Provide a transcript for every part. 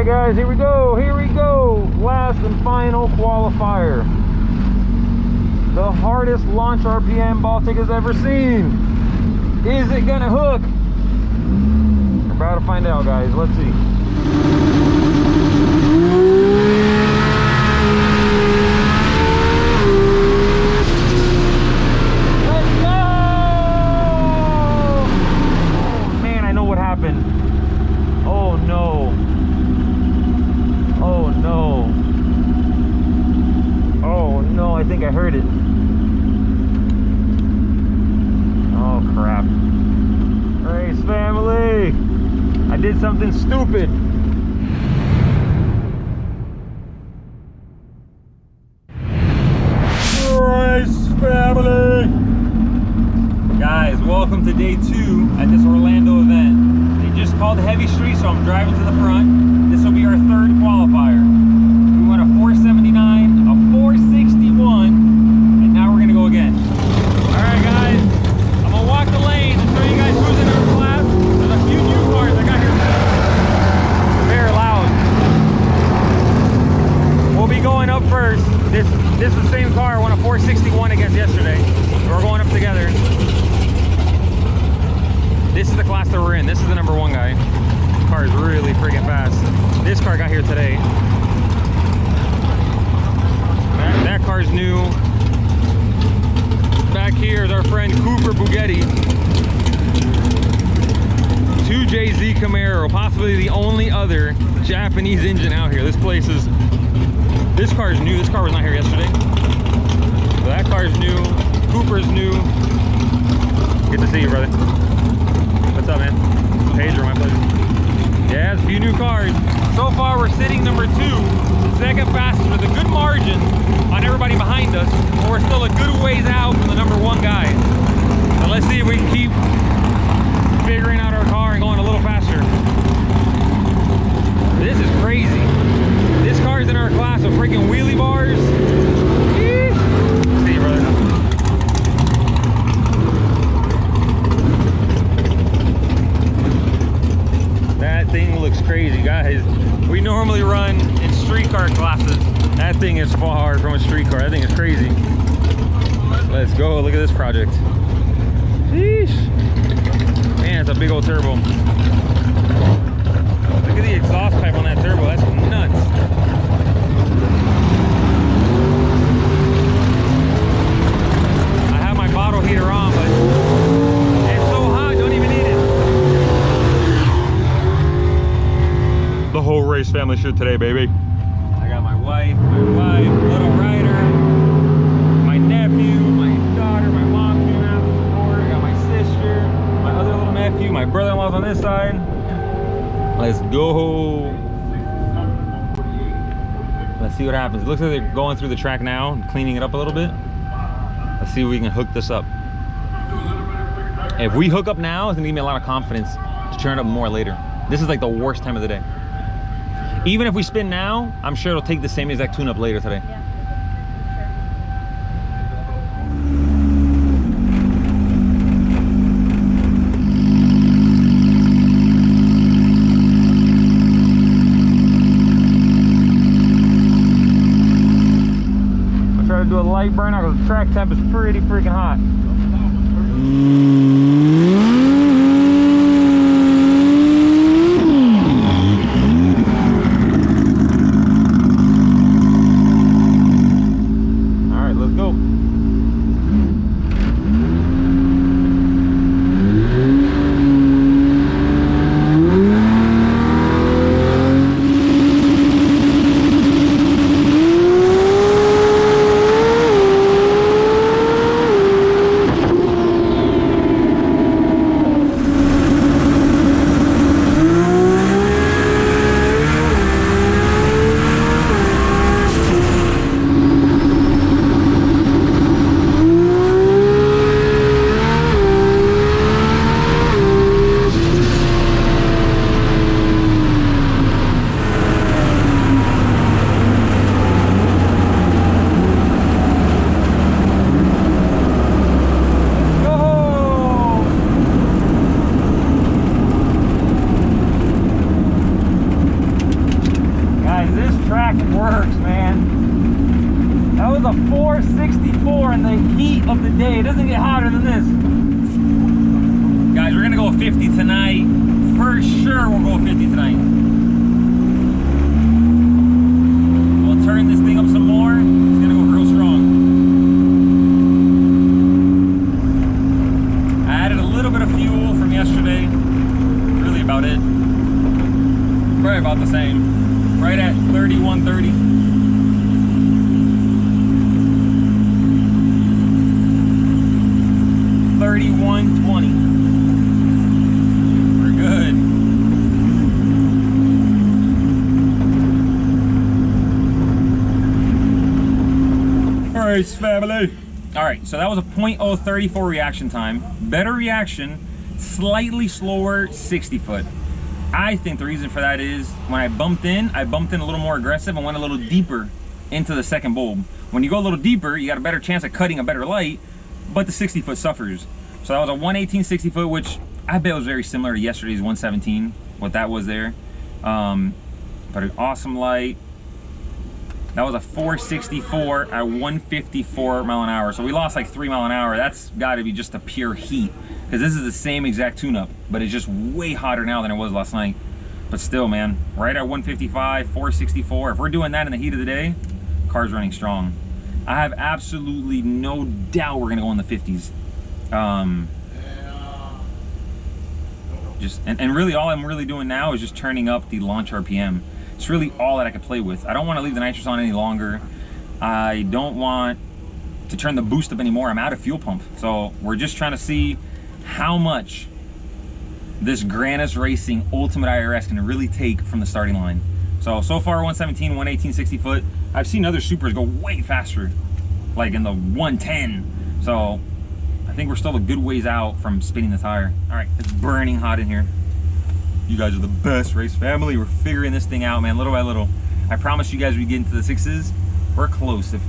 Alright guys, here we go, last and final qualifier. The hardest launch RPM Baltic has ever seen. Is it gonna hook? We're about to find out, guys. Let's see. Let's go! Oh man, I know what happened. Oh no. Oh no. Oh no, I think I heard it. Oh crap. Race family, I did something stupid. Race family. Guys, welcome to day 2 at this Orlando event. They just called Heavy Street, so I'm driving to the front. This will be our 3rd qualifier. We went a 479, a 461, and now we're gonna go again. Alright guys, I'm gonna walk the lane and show you guys who's in our class. There's a few new cars I got here today. They're loud. We'll be going up first. This is the same car I won a 461 against yesterday. We're going up together. This is the class that we're in. This is the number 1 guy. This car is really freaking fast. This car got here today. That car's new. Back here is our friend Cooper Bugatti. 2JZ Camaro, possibly the only other Japanese engine out here. This car is new. This car was not here yesterday. So that car's new. Cooper's new. Good to see you, brother. What's up, man? Pedro, my pleasure. Yeah, it's a few new cars. So far, we're sitting number 2, second fastest with a good margin on everybody behind us. But we're still a good ways out from the number 1 guy. So let's see if we can keep figuring out our car and going a little faster. This is crazy. This car's in our class with freaking wheelie bars. Eesh. See you, brother. That thing looks crazy, guys. We normally run in street car classes. That thing is far from a street car. That thing is crazy. Let's go. Look at this project. Sheesh. Man, it's a big old turbo. Look at the exhaust pipe on that turbo. That's nuts. I have my bottle heater on, but it's so hot, don't even need it. The whole race family shoot today, baby. I got my wife, little rider, my nephew, my daughter, my mom came out to support. I got my sister, my other little nephew, my brother-in-law's on this side. Let's go. Let's see what happens. It looks like they're going through the track now, cleaning it up a little bit. Let's see if we can hook this up. If we hook up now, it's gonna give me a lot of confidence to turn it up more later. This is like the worst time of the day. Even if we spin now, I'm sure it'll take the same exact tune-up later today. Yeah, I'll try to do a light burnout because the track temp is pretty freaking hot. Guys, this track works, man. That was a 464 in the heat of the day. It doesn't get hotter than this. Guys, we're gonna go 50 tonight. For sure, we'll go 50 tonight. We'll turn this thing up some more. It's gonna go real strong. I added a little bit of fuel from yesterday. Really about it. Probably about the same. Right at 3130. We're good. All right, family. All right, so that was a 0.034 reaction time. Better reaction, slightly slower 60 foot. I think the reason for that is when I bumped in a little more aggressive and went a little deeper into the second bulb. When you go a little deeper, you got a better chance of cutting a better light, but the 60 foot suffers. So that was a 118 60 foot, which I bet was very similar to yesterday's 117, what that was there. But an awesome light. That was a 464 at 154 mile an hour. So we lost like 3 mile an hour. That's gotta be just a pure heat, because this is the same exact tune-up, but it's just way hotter now than it was last night. But still, man, right at 155, 464. If we're doing that in the heat of the day, car's running strong. I have absolutely no doubt we're gonna go in the 50s. And really all I'm really doing now is just turning up the launch RPM. It's really all that I could play with. I don't want to leave the nitrous on any longer. I don't want to turn the boost up anymore. I'm out of fuel pump. So we're just trying to see how much this Granis Racing Ultimate IRS can really take from the starting line. So far 117, 118, 60 foot. I've seen other Supras go way faster, like in the 110. So I think we're still a good ways out from spinning the tire. All right, it's burning hot in here. You guys are the best, race family. We're figuring this thing out, man, little by little. I promise you guys we get into the 6s. We're close. If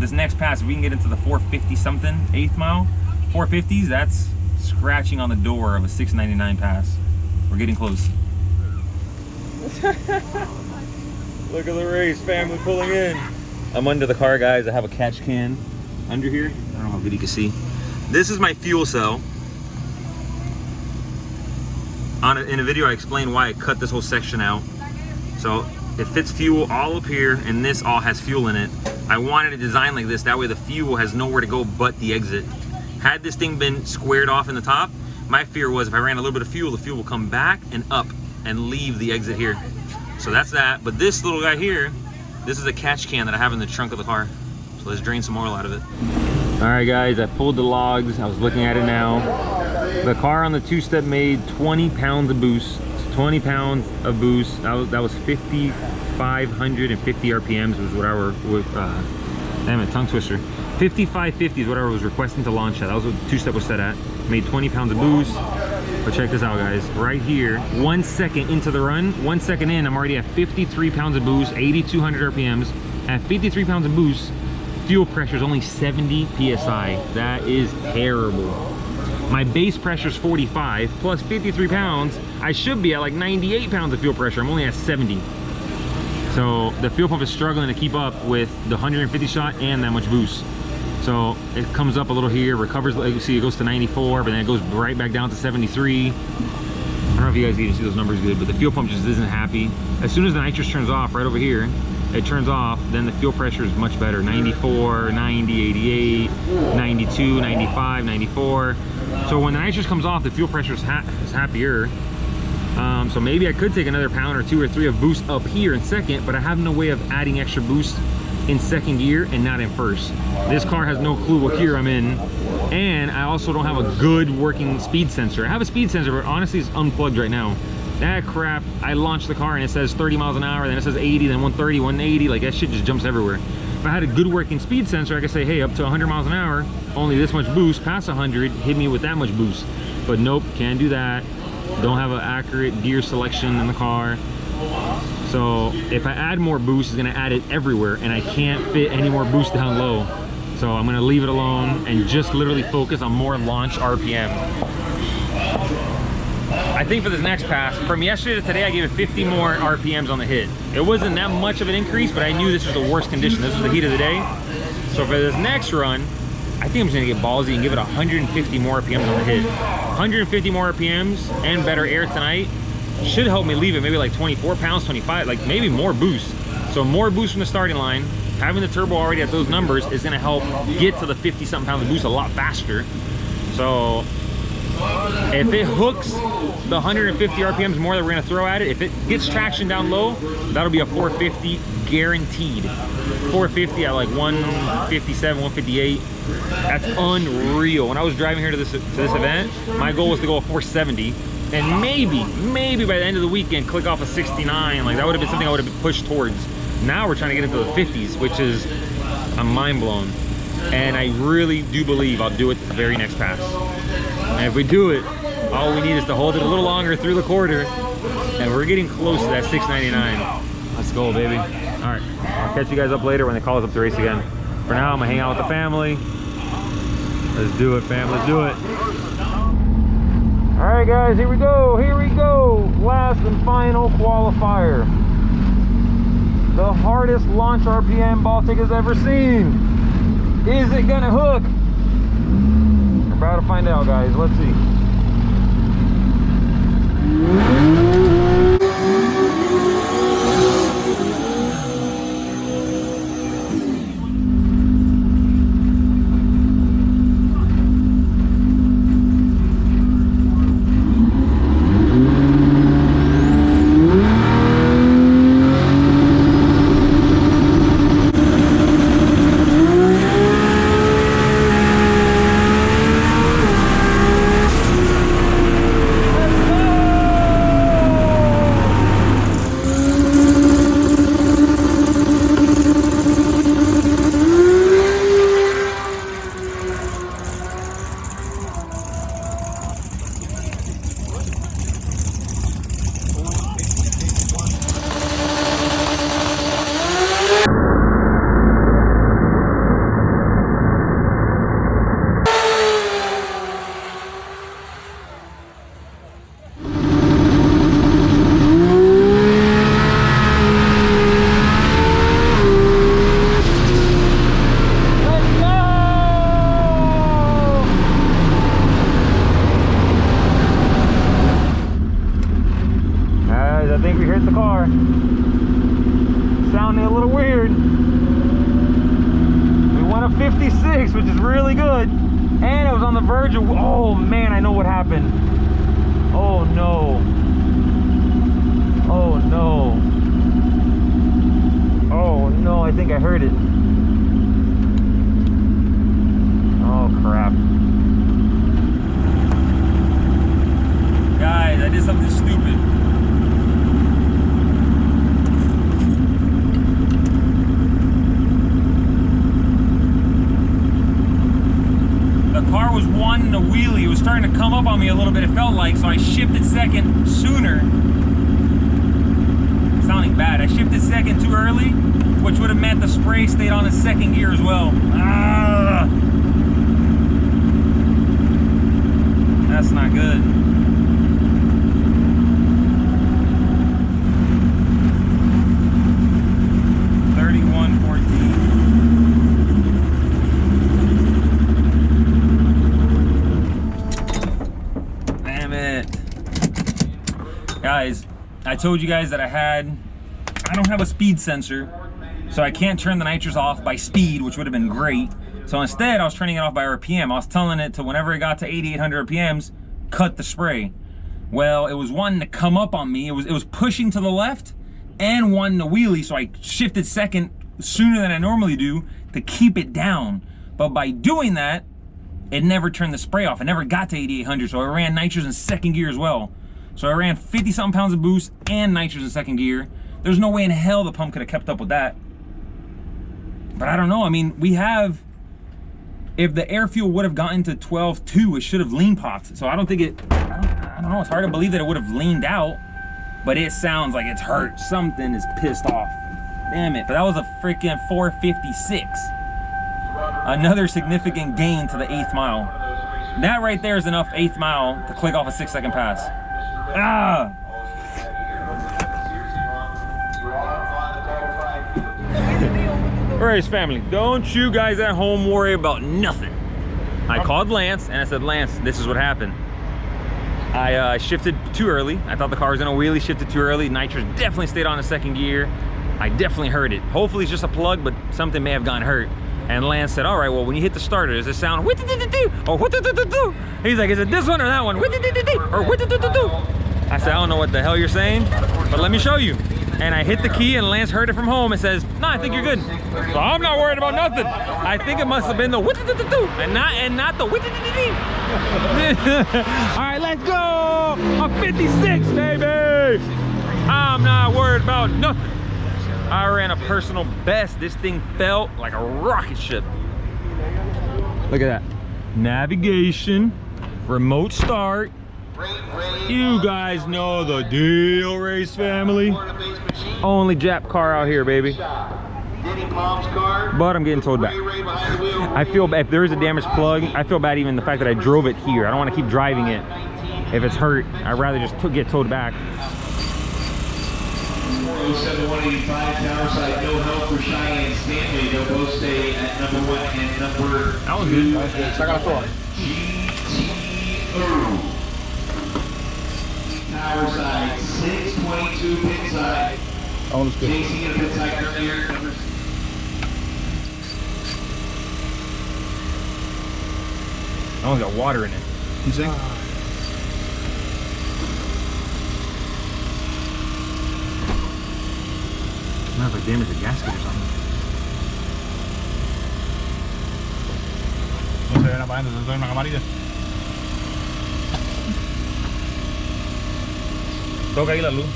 this next pass, if we can get into the 450 something, 8th mile, 450s, that's scratching on the door of a 699 pass. We're getting close. Look at the race family pulling in. I'm under the car, guys. I have a catch can under here. I don't know how good you can see. This is my fuel cell. In a video, I explained why I cut this whole section out. So it fits fuel all up here, and this all has fuel in it. I wanted a design like this, that way the fuel has nowhere to go but the exit. Had this thing been squared off in the top, my fear was if I ran a little bit of fuel, the fuel will come back and up and leave the exit here. So that's that. But this little guy here, this is a catch can that I have in the trunk of the car. So let's drain some oil out of it. All right, guys, I pulled the logs. I was looking at it now. The car on the two-step made 20 pounds of boost. 20 pounds of boost. That was 5,550 RPMs was what I were with. Damn it, tongue twister. 5550 is what I was requesting to launch at. That was what the two-step was set at. Made 20 pounds of boost. But check this out, guys. Right here, 1 second into the run, 1 second in, I'm already at 53 pounds of boost, 8,200 RPMs. At 53 pounds of boost, fuel pressure is only 70 PSI. That is terrible. My base pressure is 45 plus 53 pounds. I should be at like 98 pounds of fuel pressure. I'm only at 70. So the fuel pump is struggling to keep up with the 150 shot and that much boost. So it comes up a little here, recovers, like you see it goes to 94, but then it goes right back down to 73. I don't know if you guys can see those numbers good, but the fuel pump just isn't happy. As soon as the nitrous turns off right over here, it turns off, then the fuel pressure is much better. 94, 90, 88, 92, 95, 94. So when the nitrous comes off, the fuel pressure is happier. So maybe I could take another pound or 2 or 3 of boost up here in second, but I have no way of adding extra boost in second gear and not in first. This car has no clue what gear I'm in, and I also don't have a good working speed sensor. I have a speed sensor, but honestly it's unplugged right now. That crap, I launched the car and it says 30 miles an hour, then it says 80, then 130, 180, like that shit just jumps everywhere. If I had a good working speed sensor, I could say, hey, up to 100 miles an hour, only this much boost, past 100, hit me with that much boost. But nope, can't do that. Don't have an accurate gear selection in the car. So if I add more boost, it's gonna add it everywhere, and I can't fit any more boost down low. So I'm gonna leave it alone and just literally focus on more launch RPM. I think for this next pass, from yesterday to today, I gave it 50 more RPMs on the hit. It wasn't that much of an increase, but I knew this was the worst condition. This was the heat of the day. So for this next run, I think I'm just gonna get ballsy and give it 150 more RPMs on the hit. 150 more RPMs and better air tonight should help me leave it maybe like 24 pounds, 25, like maybe more boost. So more boost from the starting line. Having the turbo already at those numbers is gonna help get to the 50 something pounds of boost a lot faster. So if it hooks the 150 RPMs more that we're gonna throw at it, if it gets traction down low, that'll be a 450 guaranteed. 450 at like 157, 158. That's unreal. When I was driving here to this event, my goal was to go a 470, and maybe by the end of the weekend click off a 69. Like that would have been something I would have pushed towards. Now we're trying to get into the 50s, which is I'm mind blown. And I really do believe I'll do it the very next pass. And if we do it, all we need is to hold it a little longer through the quarter, and we're getting close to that 699. Let's go, baby. All right, I'll catch you guys up later when they call us up to race again. For now, I'm gonna hang out with the family. Let's do it, fam, let's do it. All right, guys, here we go, Last and final qualifier. The hardest launch RPM Baltic has ever seen. Is it gonna hook? We're about to find out, guys. Let's see. Sounding a little weird. We went a 56, which is really good, and it was on the verge of, oh man, I know what happened. Oh no. Oh no. Oh no, I think I heard it. Oh crap. Guys, I did something stupid. Car was wanting a wheelie. It was starting to come up on me a little bit, it felt like, so I shifted second sooner. Sounding bad. I shifted second too early, which would have meant the spray stayed on in second gear as well. Ah, that's not good. Guys, I told you guys that I don't have a speed sensor, so I can't turn the nitrous off by speed, which would have been great. So instead, I was turning it off by RPM. I was telling it to, whenever it got to 8,800 RPMs, cut the spray. Well, it was wanting to come up on me. It was pushing to the left and wanting to wheelie, so I shifted second sooner than I normally do to keep it down. But by doing that, it never turned the spray off. It never got to 8,800, so I ran nitrous in second gear as well. So I ran 50 something pounds of boost and nitrous in second gear. There's no way in hell the pump could have kept up with that. But I don't know. I mean, we have, if the air fuel would have gotten to 12.2, it should have lean popped. So I don't think it, I don't know. It's hard to believe that it would have leaned out, but it sounds like it's hurt. Something is pissed off. Damn it. But that was a freaking 456. Another significant gain to the 8th mile. That right there is enough 8th mile to click off a 6-second pass. Ah! Race family, don't you guys at home worry about nothing. I called Lance and I said, Lance, this is what happened. I shifted too early. I thought the car was gonna wheelie, shifted too early. Nitrous definitely stayed on in second gear. I definitely heard it. Hopefully it's just a plug, but something may have gotten hurt. And Lance said, all right, well, when you hit the starter, does it sound or he's like, is it this one or that one? Or I said, I don't know what the hell you're saying, but let me show you. And I hit the key and Lance heard it from home and says, no, I think you're good. So I'm not worried about nothing. I think it must have been the and not the All right, let's go. I'm 56, baby. I'm not worried about nothing. I ran a personal best. This thing felt like a rocket ship. Look at that. Navigation, remote start. You guys know the deal, race family. Only Jap car out here, baby. But I'm getting towed back. I feel bad if there is a damaged plug. I feel bad even the fact that I drove it here. I don't want to keep driving it. If it's hurt, I'd rather just get towed back. 407-185 tower side, no help for Cheyenne Stanley. They'll both stay at number 1 and number 2. That was good. GTO. Tower side, 622 pit side. That one was good. JC in pit side earlier. That one's got water in it. You think? Not if I damage the gasket or something. No se ven apagando, se ven una camarilla. Toca ahí la luz.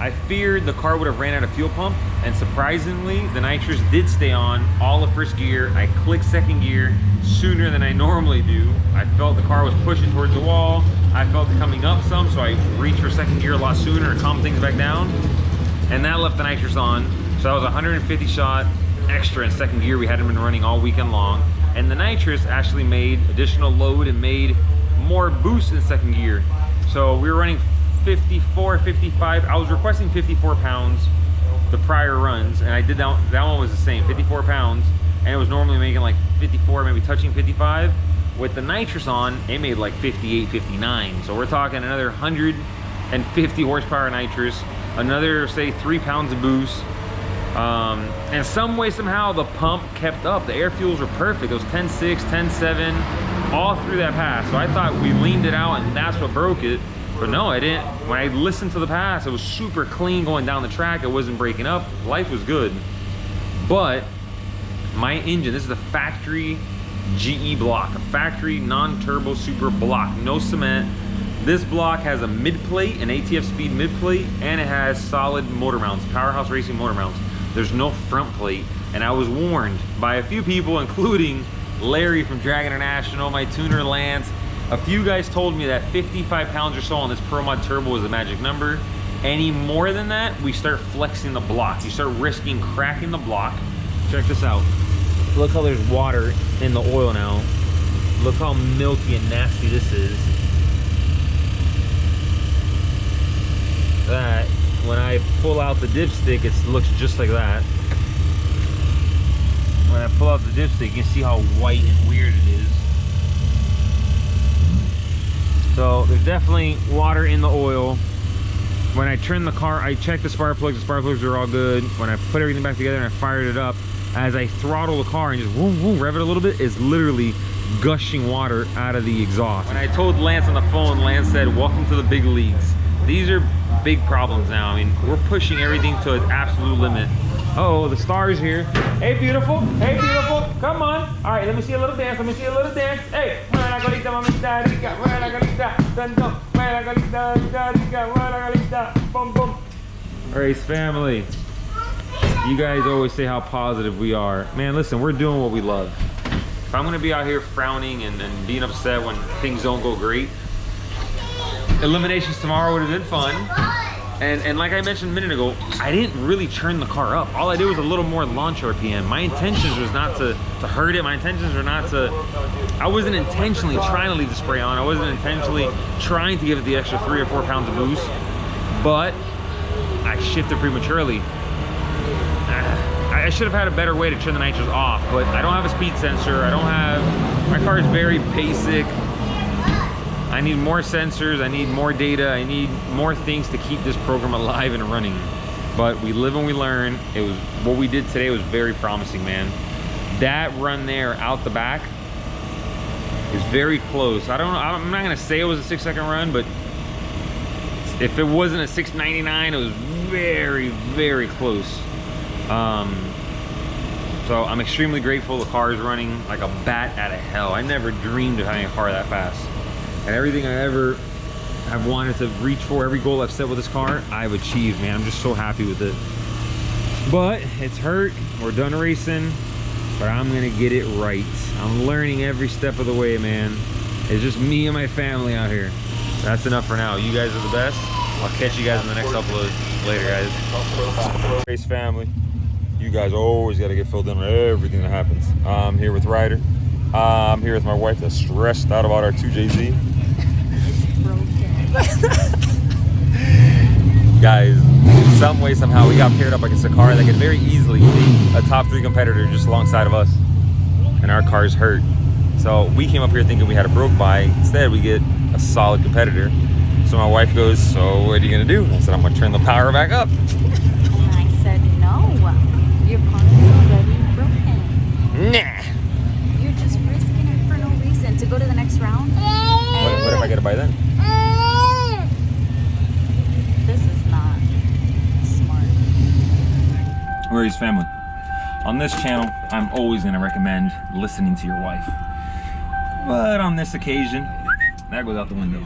I feared the car would have ran out of fuel pump, and surprisingly, the nitrous did stay on all of first gear. I clicked second gear sooner than I normally do. I felt the car was pushing towards the wall. I felt it coming up some, so I reached for second gear a lot sooner and calmed things back down. And that left the nitrous on. So that was 150 shot extra in second gear. We hadn't been running all weekend long. And the nitrous actually made additional load and made more boost in second gear. So we were running 54, 55. I was requesting 54 pounds the prior runs, and I did that one was the same, 54 pounds, and it was normally making like 54, maybe touching 55. With the nitrous on, it made like 58, 59. So we're talking another 150 horsepower nitrous, another say 3 pounds of boost. And some way, somehow the pump kept up. The air fuels were perfect. It was 10.6, 10.7, all through that pass. So I thought we leaned it out and that's what broke it. But no, I didn't. When I listened to the pass, it was super clean going down the track. It wasn't breaking up. Life was good. But my engine, this is a factory GE block, a factory non-turbo Supra block, no cement. This block has a mid plate, an ATF speed mid plate, and it has solid motor mounts, Powerhouse Racing motor mounts. There's no front plate, and I was warned by a few people, including Larry from Drag International, my tuner Lance. A few guys told me that 55 pounds or so on this Pro Mod Turbo is the magic number. Any more than that, we start flexing the block. You start risking cracking the block. Check this out. Look how there's water in the oil now. Look how milky and nasty this is. That, when I pull out the dipstick, it looks just like that. When I pull out the dipstick, you can see how white and weird it is. So there's definitely water in the oil. When I turned the car, I checked the spark plugs are all good. When I put everything back together and I fired it up, as I throttle the car and just whoom, whoom, rev it a little bit, it's literally gushing water out of the exhaust. When I told Lance on the phone, Lance said, welcome to the big leagues. These are big problems now. I mean, we're pushing everything to its absolute limit. Oh, the star's here. Hey, beautiful. Hey, beautiful. Come on. All right, let me see a little dance. Let me see a little dance. Hey. Race family. You guys always say how positive we are. Man, listen, we're doing what we love. If I'm going to be out here frowning and being upset when things don't go great, eliminations tomorrow would have been fun. And like I mentioned a minute ago, I didn't really turn the car up. All I did was a little more launch RPM. My intentions was not to hurt it. My intentions were not to, I wasn't intentionally trying to leave the spray on. I wasn't intentionally trying to give it the extra 3 or 4 pounds of boost, but I shifted prematurely. I should have had a better way to turn the nitros off, but I don't have a speed sensor. I don't have, my car is very basic. I need more sensors, I need more data, I need more things to keep this program alive and running. But we live and we learn. It was, what we did today was very promising, man. That run there out the back is very close. I don't know, I'm not gonna say it was a 6-second run, but if it wasn't a 6:99, it was very, very close. So I'm extremely grateful. The car is running like a bat out of hell. I never dreamed of having a car that fast. And everything I ever have wanted to reach for, every goal I've set with this car, I've achieved, man. I'm just so happy with it. But it's hurt, we're done racing, but I'm gonna get it right. I'm learning every step of the way, man. It's just me and my family out here. That's enough for now. You guys are the best. I'll catch you guys in the next upload. Later, guys. Race family. You guys always gotta get filled in on everything that happens. I'm here with Ryder. I'm here with my wife that's stressed out about our 2JZ. Guys, some way, somehow, we got paired up against a car that could very easily be a top 3 competitor just alongside of us. And our car's hurt. So we came up here thinking we had a broke bike. Instead, we get a solid competitor. So my wife goes, so what are you gonna do? I said, I'm gonna turn the power back up. And I said, no, your car is already broken. Nah. You're just risking it for no reason. To go to the next round? What if I get it by then? This is not smart. We're his family. On this channel, I'm always gonna recommend listening to your wife. But on this occasion, that goes out the window.